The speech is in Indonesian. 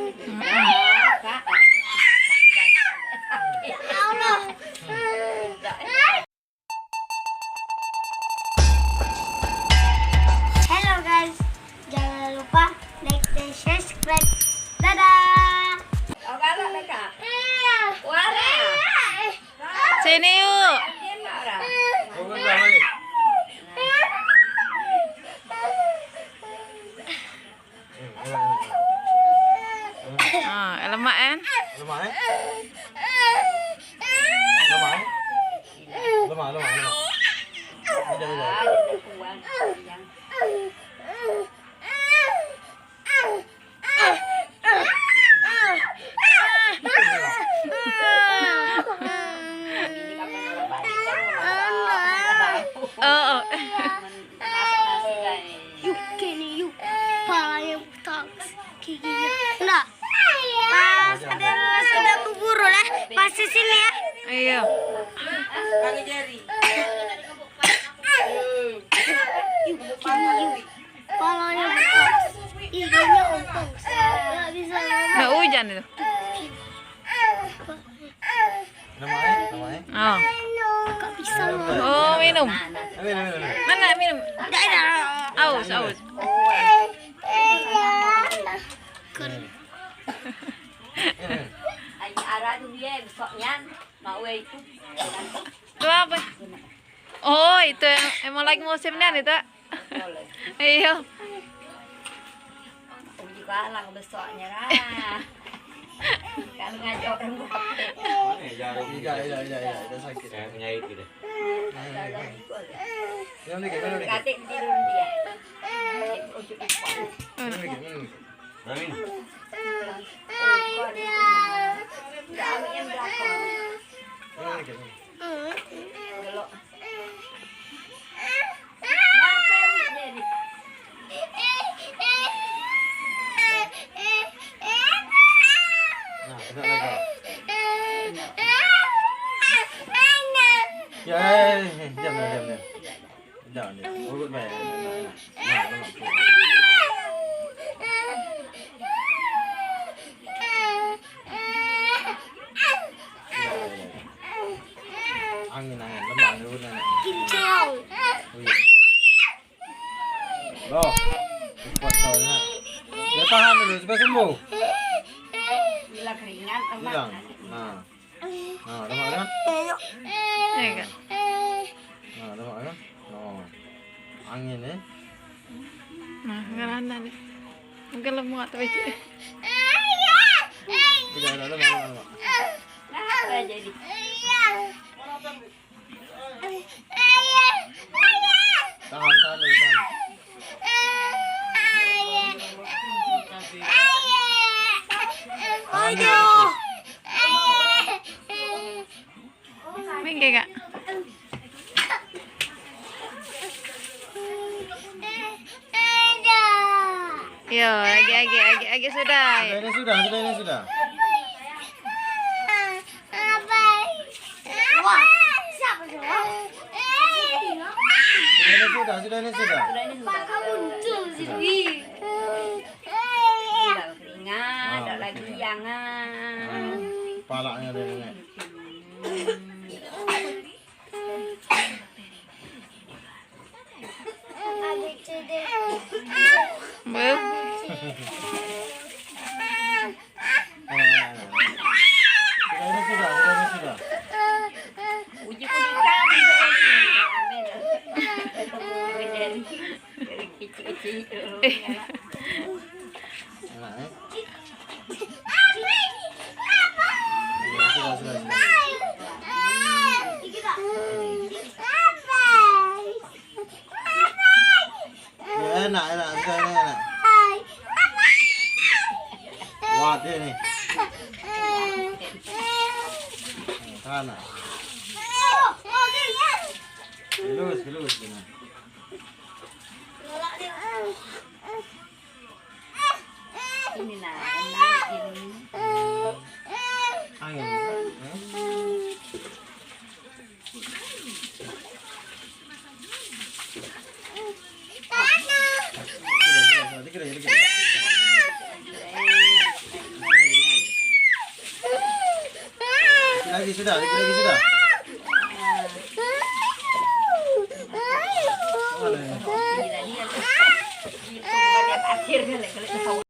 Hello guys, jangan lupa like dan subscribe. Dadah. Oh, galak mereka. Wara. Sini yuk. Lemak kan? Lemak eh? Lemak eh? Lemak. Oh. Yuk kini yuk. Palanya putar. Giginya. Enggak. Pas ada bubur lah. Pas di sini ya. Ayo. Kaki jari. Palanya putar. Giginya ompong. Enggak bisa ngomong. Nggak hujan itu. Lemak eh? Oh. Enggak bisa ngomong. Oh, minum. Minum. Mana minum? Enggak ada. Aus. Cara tu dia besoknya mau itu. Itu apa? Oh, itu emang lagi musimnya itu. Iya. Juga lang besoknya lah. Kalau ngajak orang buka. Iya, udah sakit. Saya penyakit gitu. Minum dikit. Katik tidur dia. Minum. Amin. Minum dikit. Nah, enak lagi. Ya, diam. Jangan. Urut baik. Nah, angin, lemak dulu nenek. Kincau. Loh, kuat kau nak. Dia tahan dulu supaya sembuh. Bila keringat, Hilang. Nah, lemak kan? Iya kan? Nah, lemak kan? Oh, angin eh. Nah, ngerana deh. Mungkin lemak tapi Tidak ada lemak. nah jadi. Tahan dulu. Aduh. Minggir kak. Yo, lagi sudah. Sudah ini sudah. Wah, siapa sih? Sudah ini sudah. Maka muncul sini. Bila keringat, ada lagi jangan. Palanya ada nenek. Bu. Sudah. Uji kudikan kecil-kecil. Enak eh. Sudah. Ya, enak. Wah, dia nih. Tahan. Gelus. Ini nah, ini. Angin. Dikit. lagi sudah, lagi sudah. Mana ya? Gila dia. Itu bukan lihat akhir kali kalau